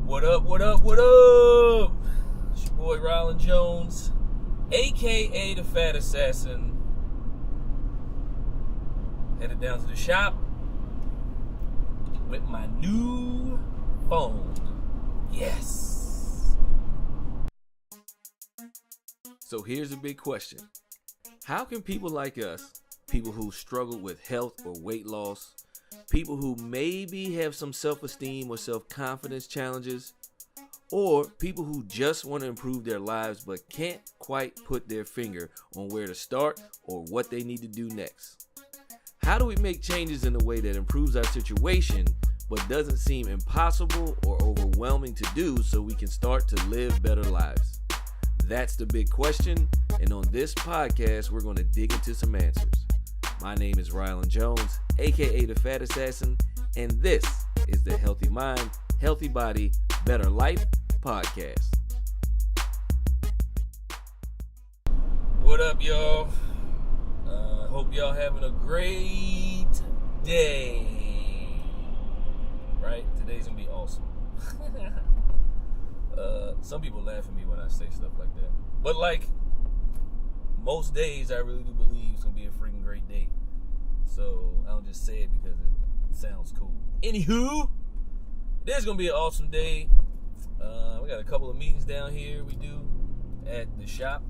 What up, what up, what up? It's your boy Rialand Jones, a.k.a. the Fat Assassin. Headed down to the shop with my new phone. Yes. So here's a big question. How can people like us, people who struggle with health or weight loss, people who maybe have some self-esteem or self-confidence challenges, or people who just want to improve their lives but can't quite put their finger on where to start or what they need to do next? How do we make changes in a way that improves our situation but doesn't seem impossible or overwhelming to do so we can start to live better lives? That's the big question, and on this podcast, we're going to dig into some answers. My name is Rialand Jones, a.k.a. the Fat Assassin, and this is the Healthy Mind, Healthy Body, Better Life podcast. What up, y'all? Hope y'all having a great day. Right? Today's going to be awesome. Some people laugh at me when I say stuff like that. But like most days, I really do believe it's going to be a freaking great day. So I don't just say it because it sounds cool. Anywho, it is going to be an awesome day. We got a couple of meetings down here we do at the shop.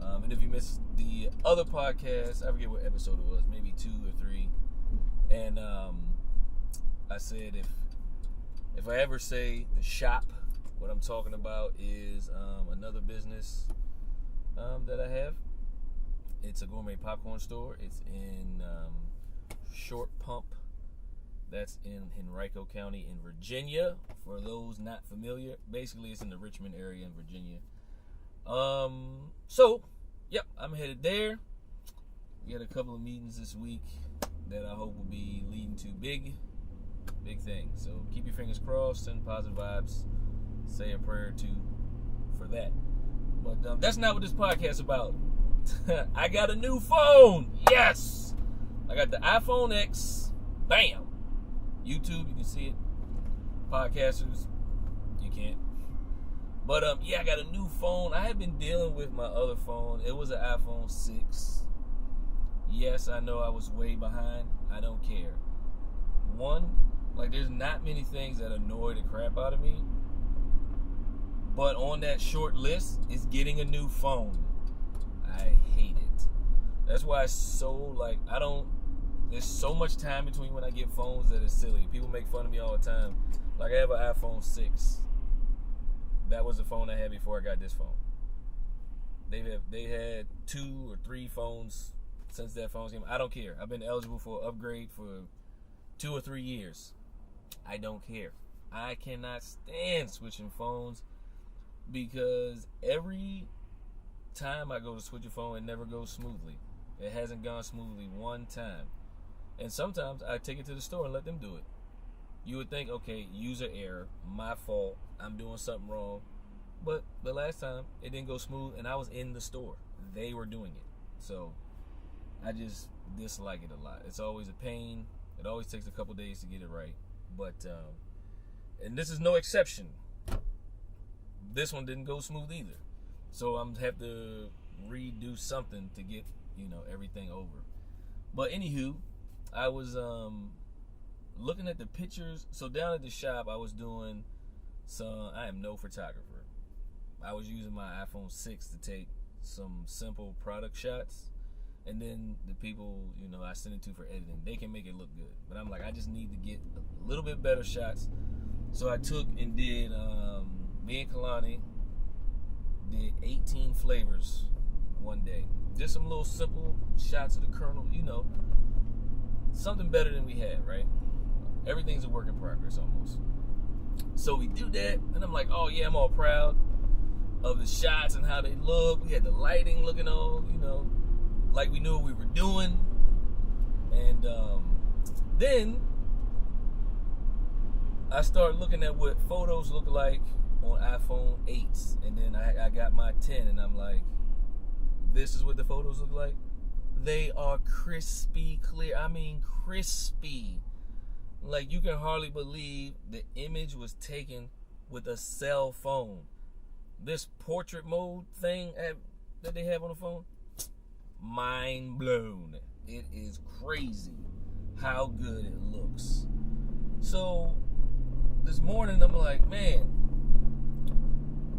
And if you missed the other podcast, I forget what episode it was, maybe 2 or 3. And I said if I ever say the shop, what I'm talking about is another business that I have. It's a gourmet popcorn store. It's in Short Pump. That's in Henrico County in Virginia. For those not familiar, basically it's in the Richmond area in Virginia. So, yep, I'm headed there. We had a couple of meetings this week that I hope will be leading to big things. So keep your fingers crossed, send positive vibes, say a prayer or two for that. But that's not what this podcast is about. I got a new phone. Yes, I got the iPhone X. Bam. YouTube, you can see it. Podcasters, you can't. But yeah, I got a new phone. I had been dealing with my other phone. It was an iPhone 6. Yes, I know I was way behind. I don't care. There's not many things that annoy the crap out of me. But on that short list is getting a new phone. I hate it. That's why it's so, there's so much time between when I get phones that it's silly. People make fun of me all the time. Like, I have an iPhone 6. That was the phone I had before I got this phone. They had 2 or 3 phones since that phone came. I don't care. I've been eligible for an upgrade for 2 or 3 years. I don't care. I cannot stand switching phones because every time I go to switch a phone, it never goes smoothly. It hasn't gone smoothly one time. And sometimes I take it to the store and let them do it. You would think, okay, user error, my fault, I'm doing something wrong. But the last time, it didn't go smooth, and I was in the store. They were doing it. So I just dislike it a lot. It's always a pain. It always takes a couple days to get it right. But, and this is no exception. This one didn't go smooth either. So I'm have to redo something to get, everything over. But anywho, I was looking at the pictures. So down at the shop, I was doing I am no photographer. I was using my iPhone 6 to take some simple product shots. And then the people, I send it to for editing, they can make it look good. But I'm like, I just need to get a little bit better shots. So I took and did, me and Kalani did 18 flavors one day. Just some little simple shots of the kernel, something better than we had, right? Everything's a work in progress almost. So we do that, and I'm like, oh yeah, I'm all proud of the shots and how they look. We had the lighting looking all, like we knew what we were doing. And then I started looking at what photos look like on iPhone 8s, and then I got my 10, and I'm like, this is what the photos look like. They are crispy clear. I mean crispy. Like, you can hardly believe the image was taken with a cell phone. This portrait mode thing that they have on the phone, mind blown. It is crazy how good it looks. So this morning I'm like, man,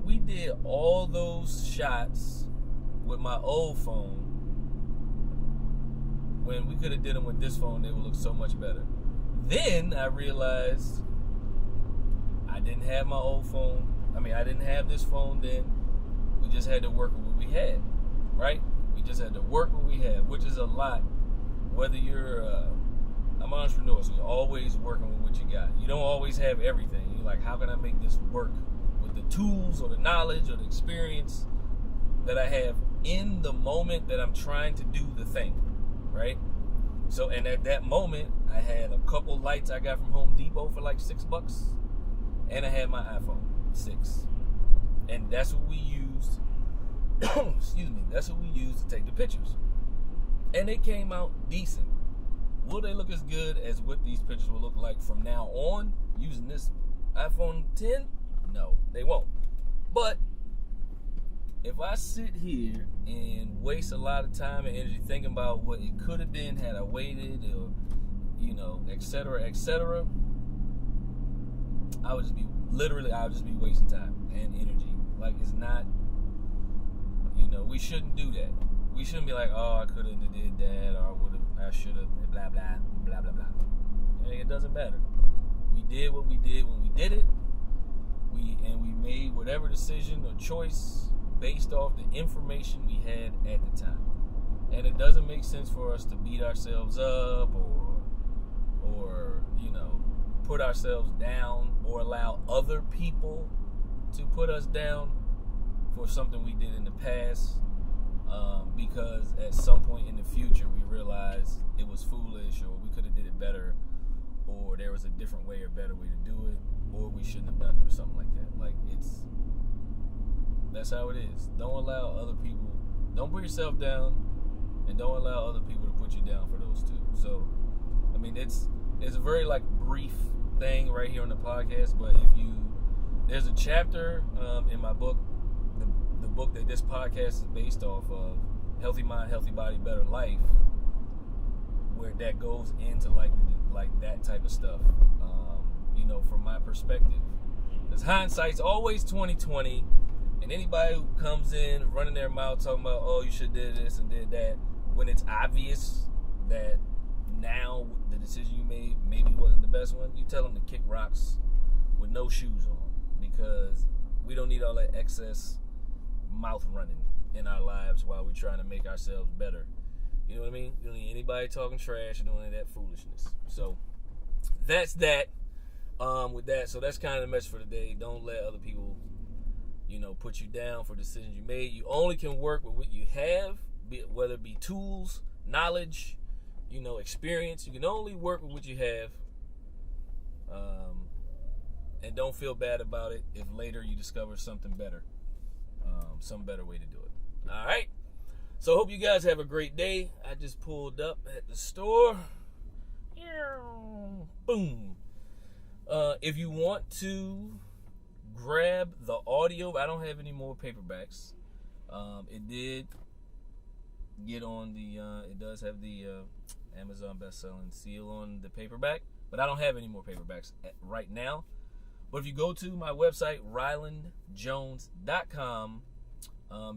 we did all those shots with my old phone when we could have did them with this phone. They would look so much better. Then I realized I didn't have my old phone. I didn't have this phone then. We just had to work with what we had, right? We just had to work what we had, which is a lot. Whether you're, I'm an entrepreneur, so you're always working with what you got. You don't always have everything. You're like, how can I make this work with the tools or the knowledge or the experience that I have in the moment that I'm trying to do the thing, right? So, and at that moment, I had a couple lights I got from Home Depot for like $6, and I had my iPhone 6, and that's what we used. Excuse me. That's what we used to take the pictures, and they came out decent. Will they look as good as what these pictures will look like from now on using this iPhone 10? No, they won't. But if I sit here and waste a lot of time and energy thinking about what it could have been had I waited, or et cetera, I would just be wasting time and energy. Like, it's not, we shouldn't do that. We shouldn't be like, oh, I could have did that, or I should have, blah, blah, blah, blah, blah. It doesn't matter. We did what we did when we did it. We made whatever decision or choice based off the information we had at the time. And it doesn't make sense for us to beat ourselves up or put ourselves down, or allow other people to put us down for something we did in the past, because at some point in the future we realized it was foolish, or we could have did it better, or there was a different way or better way to do it, or we shouldn't have done it, or something like that. Like, that's how it is. Don't put yourself down, and don't allow other people to put you down for those two. So, it's a very brief thing right here on the podcast, but there's a chapter in my book, the book that this podcast is based off of, Healthy Mind, Healthy Body, Better Life, where that goes into that type of stuff, from my perspective. Because hindsight's always 20/20, and anybody who comes in running their mouth talking about, oh, you should did this and did that, when it's obvious that now the decision you made maybe wasn't the best one, you tell them to kick rocks with no shoes on, because we don't need all that excess mouth running in our lives while we're trying to make ourselves better. You know what I mean? You don't need anybody talking trash and doing any of that foolishness. So that's that. With that, so that's kind of the message for today. Don't let other people, put you down for decisions you made. You only can work with what you have, whether it be tools, knowledge, experience. You can only work with what you have, and don't feel bad about it if later you discover something better, some better way to do it. All right. So I hope you guys have a great day. I just pulled up at the store. Boom. If you want to grab the audio, I don't have any more paperbacks. It did get on it does have the Amazon best-selling seal on the paperback, but I don't have any more paperbacks right now. But if you go to my website, RialandJones.com,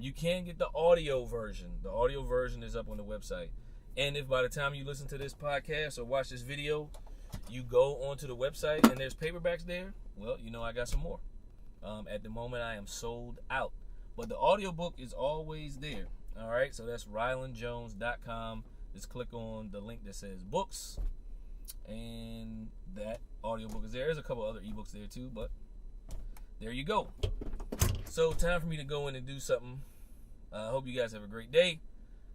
you can get the audio version. The audio version is up on the website. And if by the time you listen to this podcast or watch this video, you go onto the website and there's paperbacks there, well, I got some more. At the moment, I am sold out. But the audiobook is always there. All right, so that's RialandJones.com. Just click on the link that says books, and that audiobook is there. There's a couple other ebooks there too, but there you go. So time for me to go in and do something. I hope you guys have a great day.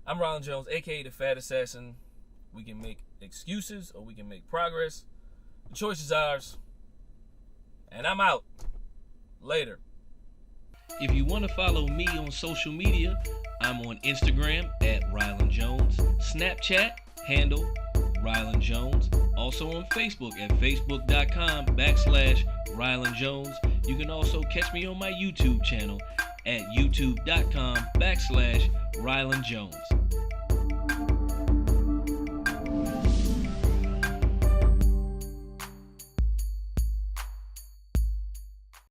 I'm Rialand Jones, a.k.a. the Fat Assassin. We can make excuses or we can make progress. The choice is ours. And I'm out. Later. If you want to follow me on social media, I'm on Instagram at Rialand Jones, Snapchat handle Rialand Jones, also on Facebook at facebook.com/Rialand Jones. You can also catch me on my YouTube channel at youtube.com/Rialand Jones.